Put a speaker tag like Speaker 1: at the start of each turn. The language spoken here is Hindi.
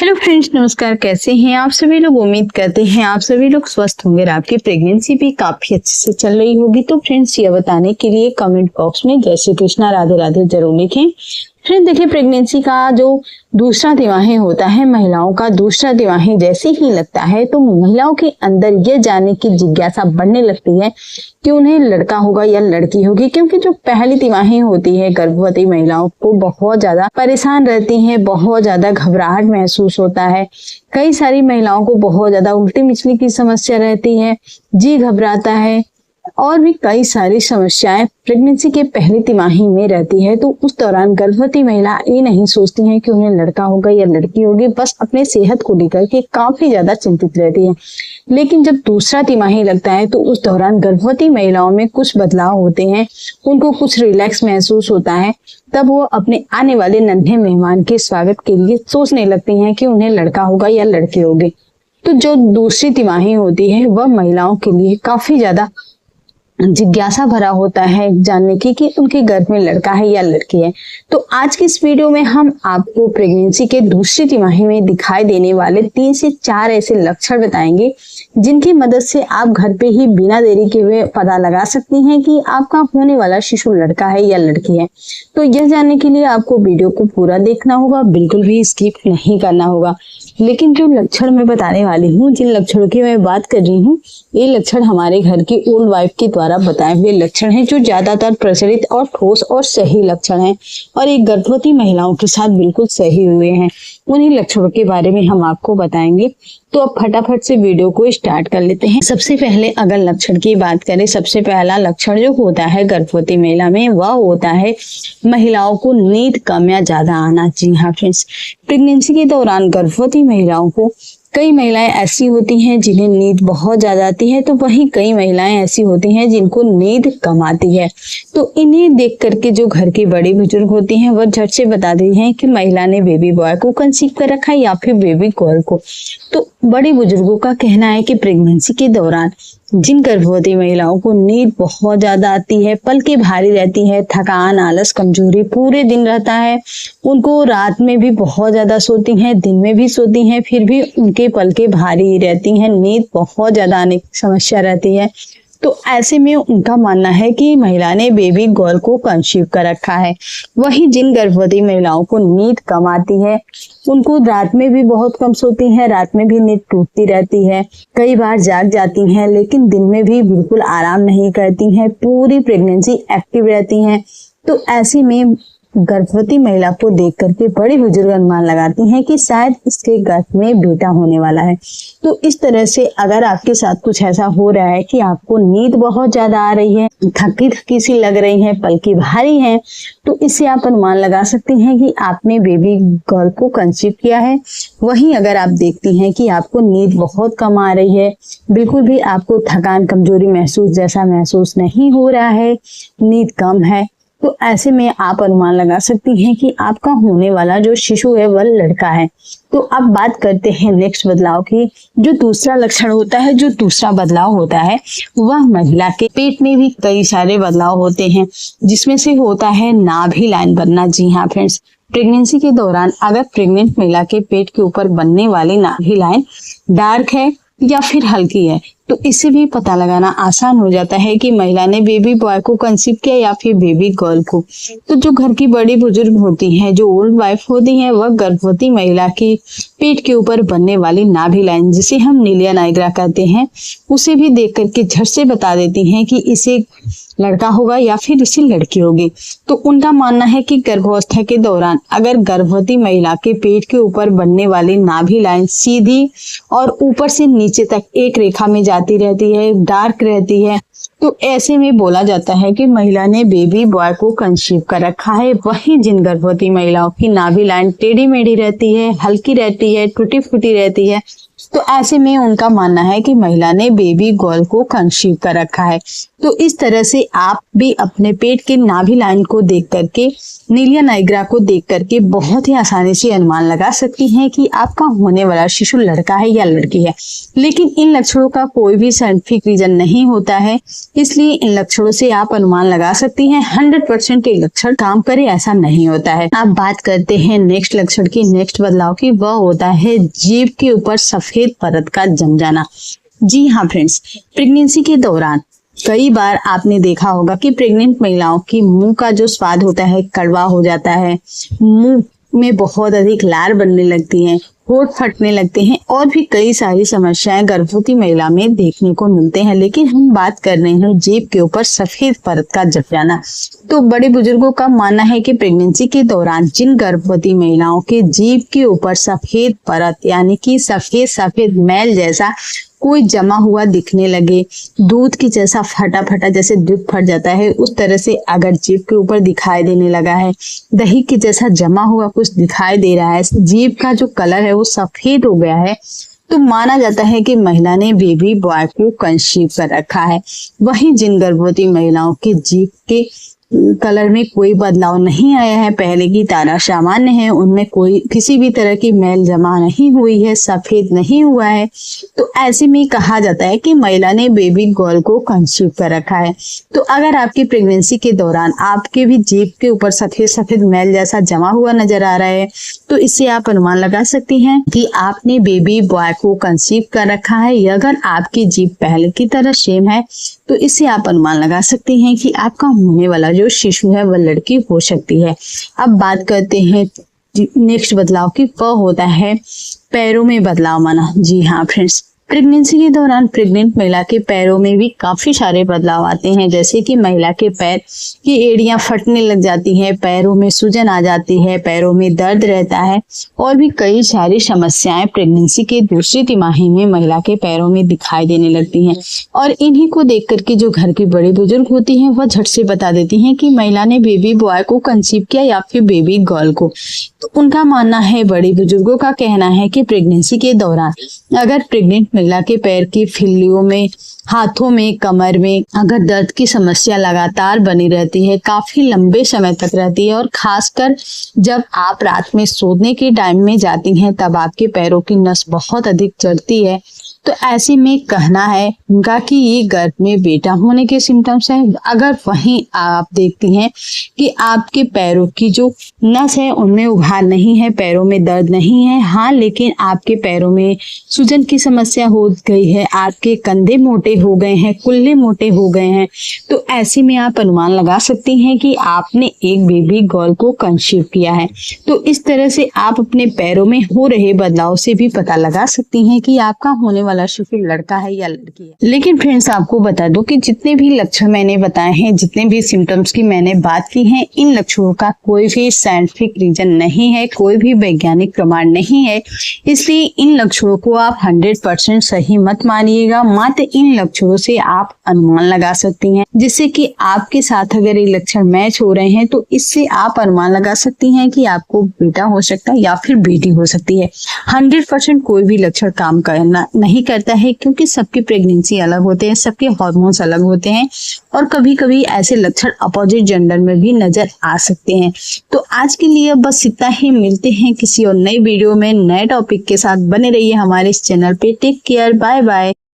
Speaker 1: हेलो फ्रेंड्स, नमस्कार। कैसे हैं आप सभी लोग? उम्मीद करते हैं आप सभी लोग स्वस्थ होंगे और आपकी प्रेगनेंसी भी काफी अच्छे से चल रही होगी। तो फ्रेंड्स, ये बताने के लिए कमेंट बॉक्स में जय श्री कृष्णा राधे राधे जरूर लिखें। फ्रेंड देखिए, प्रेगनेंसी का जो दूसरा तिमाही होता है, महिलाओं का दूसरा तिमाही जैसे ही लगता है तो महिलाओं के अंदर ये जानने की जिज्ञासा बढ़ने लगती है कि उन्हें लड़का होगा या लड़की होगी। क्योंकि जो पहली तिमाही होती है, गर्भवती महिलाओं को बहुत ज्यादा परेशान रहती हैं, बहुत ज्यादा घबराहट महसूस होता है। कई सारी महिलाओं को बहुत ज्यादा उल्टी मिचली की समस्या रहती है, जी घबराता है और भी कई सारी समस्याएं प्रेगनेंसी के पहली तिमाही में रहती है। तो उस दौरान गर्भवती महिला ये नहीं सोचती है कि उन्हें लड़का होगा या लड़की होगी, बस अपने सेहत को लेकर के काफी ज्यादा चिंतित रहती है। लेकिन जब दूसरा तिमाही लगता है तो उस दौरान गर्भवती महिलाओं में कुछ बदलाव होते हैं, उनको कुछ रिलैक्स महसूस होता है। तब वो अपने आने वाले नन्हे मेहमान के स्वागत के लिए सोचने लगती हैं कि उन्हें लड़का होगा या लड़की होगी। तो जो दूसरी तिमाही होती है वह महिलाओं के लिए काफी ज्यादा जिज्ञासा भरा होता है जानने की कि उनके गर्भ में लड़का है या लड़की है। तो आज की इस वीडियो में हम आपको प्रेगनेंसी के दूसरी तिमाही में दिखाई देने वाले 3 से 4 ऐसे लक्षण बताएंगे जिनकी मदद से आप घर पे ही बिना देरी के हुए पता लगा सकती हैं कि आपका होने वाला शिशु लड़का है या लड़की है। तो यह जानने के लिए आपको वीडियो को पूरा देखना होगा, बिल्कुल भी स्किप नहीं करना होगा। लेकिन जो लक्षण मैं बताने वाली हूँ, जिन लक्षणों की मैं बात कर रही हूँ, ये लक्षण हमारे घर की ओल्ड वाइफ के द्वारा बताए हुए लक्षण हैं, जो ज्यादातर प्रचलित और ठोस और सही लक्षण हैं और एक गर्भवती महिलाओं के साथ बिल्कुल सही हुए हैं। उन्हीं लक्षणों के बारे में हम आपको बताएंगे। तो अब फटाफट से वीडियो को स्टार्ट कर लेते हैं। सबसे पहले अगर लक्षण की बात करें, सबसे पहला लक्षण जो होता है गर्भवती महिला में वह होता है महिलाओं को नींद कम या ज्यादा आना। जी हाँ फ्रेंड्स, प्रेगनेंसी के दौरान गर्भवती महिलाओं को कई महिलाएं ऐसी होती हैं जिन्हें नींद बहुत ज्यादा आती है, तो वहीं कई महिलाएं ऐसी होती हैं जिनको नींद कम आती है। तो इन्हें देख करके जो घर की बड़ी बुजुर्ग होती हैं वह झट से बता देती हैं कि महिला ने बेबी बॉय को कंसीव कर रखा है या फिर बेबी गर्ल को। तो बड़ी बुजुर्गों का कहना है कि प्रेगनेंसी के दौरान जिन गर्भवती महिलाओं को नींद बहुत ज्यादा आती है, पलकें भारी रहती है, थकान, आलस, कमजोरी पूरे दिन रहता है, उनको रात में भी बहुत ज्यादा सोती हैं, दिन में भी सोती हैं, फिर भी उनके पलकें भारी रहती हैं, नींद बहुत ज्यादा आने की समस्या रहती है। तो ऐसे में उनका मानना है कि महिला ने बेबी गर्ल को कंसीव कर रखा है। वहीं जिन गर्भवती महिलाओं को नींद कम आती है, उनको रात में भी बहुत कम सोती हैं, रात में भी नींद टूटती रहती है, कई बार जाग जाती हैं, लेकिन दिन में भी बिल्कुल आराम नहीं करती हैं, पूरी प्रेगनेंसी एक्टिव रहती हैं। तो ऐसे में गर्भवती महिला को देख करके बड़ी बुजुर्ग अनुमान लगाती हैं कि शायद इसके गर्भ में बेटा होने वाला है। तो इस तरह से अगर आपके साथ कुछ ऐसा हो रहा है कि आपको नींद बहुत ज्यादा आ रही है, थकी थकी सी लग रही है, पलकी भारी है, तो इससे आप अनुमान लगा सकते हैं कि आपने बेबी गर्ल को कंसीव किया है। वहीं अगर आप देखती हैं कि आपको नींद बहुत कम आ रही है, बिल्कुल भी आपको थकान, कमजोरी महसूस नहीं हो रहा है, नींद कम है, तो ऐसे में आप अनुमान लगा सकती हैं कि आपका होने वाला जो शिशु है वह लड़का है। तो अब बात करते हैं नेक्स्ट बदलाव की। जो दूसरा लक्षण होता है, जो दूसरा बदलाव होता है, वह महिला के पेट में भी कई सारे बदलाव होते हैं, जिसमें से होता है नाभि लाइन बनना। जी हाँ फ्रेंड्स, प्रेगनेंसी के दौरान अगर प्रेग्नेंट महिला के पेट के ऊपर बनने वाली नाभि लाइन डार्क है या फिर हल्की है, तो इससे भी पता लगाना आसान हो जाता है कि महिला ने बेबी बॉय को कंसीव किया या फिर बेबी गर्ल को। तो जो घर की बड़ी बुजुर्ग होती हैं, जो ओल्ड वाइफ होती हैं, वह गर्भवती महिला की पेट के ऊपर बनने वाली नाभि लाइन, जिसे हम नीलिया नाइग्रा कहते हैं, उसे भी देख करके झट से बता देती हैं कि इसे लड़का होगा या फिर इसे लड़की होगी। तो उनका मानना है कि गर्भावस्था के दौरान अगर गर्भवती महिला के पेट के ऊपर बनने वाली नाभि लाइन सीधी और ऊपर से नीचे तक एक रेखा में जाती रहती है, डार्क रहती है, तो ऐसे में बोला जाता है कि महिला ने बेबी बॉय को कंसीव कर रखा है। वहीं जिन गर्भवती महिलाओं की नाभि लाइन टेढ़ी मेढ़ी रहती है, हल्की रहती है, टूटी फूटी रहती है, तो ऐसे में उनका मानना है कि महिला ने बेबी गर्ल को कंसीव कर रखा है। तो इस तरह से आप भी अपने पेट के नाभि लाइन को देख करके, नीलिया नाइग्रा को देख करके बहुत ही आसानी से अनुमान लगा सकती हैं कि आपका होने वाला शिशु लड़का है या लड़की है। लेकिन इन लक्षणों का कोई भी साइंटिफिक रीजन नहीं होता है, इसलिए इन लक्षणों से आप अनुमान लगा सकती हैं। 100% के लक्षण काम करे ऐसा नहीं होता है। अब बात करते हैं नेक्स्ट लक्षण की, नेक्स्ट बदलाव की। वह होता है जीभ के ऊपर सफेद परत का जम जाना। जी हाँ फ्रेंड्स, प्रेगनेंसी के दौरान कई बार आपने देखा होगा कि प्रेग्नेंट महिलाओं की मुंह का जो स्वाद होता है कड़वा हो जाता है, मुंह में बहुत अधिक लार बनने लगती हैं, होंठ फटने लगते हैं और भी कई सारी समस्याएं गर्भवती महिला में देखने को मिलते हैं। लेकिन हम बात कर रहे हैं जीभ के ऊपर सफेद परत का जम जाना। तो बड़े बुजुर्गों का मानना है कि प्रेगनेंसी के दौरान जिन गर्भवती महिलाओं के जीभ के ऊपर सफेद परत यानी कि सफेद सफेद मैल जैसा कोई जमा हुआ दिखने लगे, दूध की जैसा फटा फटा जैसे दूध फट जाता है उस तरह से अगर जीभ के ऊपर दिखाई देने लगा है, दही के जैसा जमा हुआ कुछ दिखाई दे रहा है, जीभ का जो कलर है वो सफेद हो गया है, तो माना जाता है कि महिला ने बेबी बॉय को कंसीव कर रखा है। वहीं जिन गर्भवती महिलाओं के जीभ के कलर में कोई बदलाव नहीं आया है, पहले की तरह सामान्य है, उनमें कोई किसी भी तरह की मैल जमा नहीं हुई है, सफेद नहीं हुआ है, तो ऐसे में कहा जाता है कि महिला ने बेबी गर्ल को कंसीव कर रखा है। तो अगर आपकी प्रेगनेंसी के दौरान आपके भी जीभ के ऊपर सफेद सफेद मैल जैसा जमा हुआ नजर आ रहा है, तो इससे आप अनुमान लगा सकती हैं कि आपने बेबी बॉय को कंसीव कर रखा है। अगर आपकी जीभ पहले की तरह सेम है तो इससे आप अनुमान लगा सकती हैं कि आपका होने वाला जो शिशु है वह लड़की हो सकती है। अब बात करते हैं नेक्स्ट बदलाव की, वह होता है पैरों में बदलाव आना। जी हाँ फ्रेंड्स, प्रेगनेंसी के दौरान प्रेग्नेंट महिला के पैरों में भी काफी सारे बदलाव आते हैं, जैसे कि महिला के पैर की एड़ियां फटने लग जाती हैं, पैरों में सूजन आ जाती है, पैरों में दर्द रहता है और भी कई सारी समस्याएं प्रेगनेंसी के दूसरी तिमाही में महिला के पैरों में दिखाई देने लगती हैं। और इन्हीं को देख करके जो घर की बड़ी बुजुर्ग होती हैं वह झट से बता देती हैं कि महिला ने बेबी बॉय को कंसीव किया या फिर बेबी गर्ल को। तो उनका मानना है, बड़ी बुजुर्गों का कहना है कि प्रेगनेंसी के दौरान अगर प्रेग्नेंट महिला के पैर की फिल्लियों में, हाथों में, कमर में अगर दर्द की समस्या लगातार बनी रहती है, काफी लंबे समय तक रहती है और खासकर जब आप रात में सोने के टाइम में जाती हैं तब आपके पैरों की नस बहुत अधिक चढ़ती है, तो ऐसे में कहना है उनका कि ये गर्भ में बेटा होने के सिम्टम्स हैं। अगर वहीं आप देखती हैं कि आपके पैरों की जो नस है उनमें उभार नहीं है, पैरों में दर्द नहीं है, हाँ लेकिन आपके पैरों में सूजन की समस्या हो गई है, आपके कंधे मोटे हो गए हैं, कुल्ले मोटे हो गए हैं, तो ऐसे में आप अनुमान लगा सकती हैं कि आपने एक बेबी गर्ल को कंसीव किया है। तो इस तरह से आप अपने पैरों में हो रहे बदलाव से भी पता लगा सकती हैं कि आपका होने वाला शिशु लड़का है या लड़की है। लेकिन फ्रेंड्स, आपको बता दो कि जितने भी लक्षण मैंने बताए हैं, जितने भी सिम्टम्स की मैंने बात की है, इन लक्षणों का कोई भी साइंटिफिक रीजन नहीं है, कोई भी वैज्ञानिक प्रमाण नहीं है, इसलिए इन लक्षणों को आप 100% सही मत मानिएगा। मात्र इन लक्षणों से आप अनुमान लगा सकती हैं, जिससे कि आपके साथ अगर ये लक्षण मैच हो रहे हैं तो इससे आप अनुमान लगा सकती हैं कि आपको बेटा हो सकता है या फिर बेटी हो सकती है। 100% कोई भी लक्षण काम करना नहीं करता है, क्योंकि सबकी प्रेगनेंसी अलग होते हैं, सबके हार्मोन्स अलग होते हैं और कभी कभी ऐसे लक्षण अपोजिट जेंडर में भी नजर आ सकते हैं। तो आज के लिए बस इतना ही, मिलते हैं किसी और नई वीडियो में नए टॉपिक के साथ। बने रहिए हमारे इस चैनल पे। Take care, bye bye.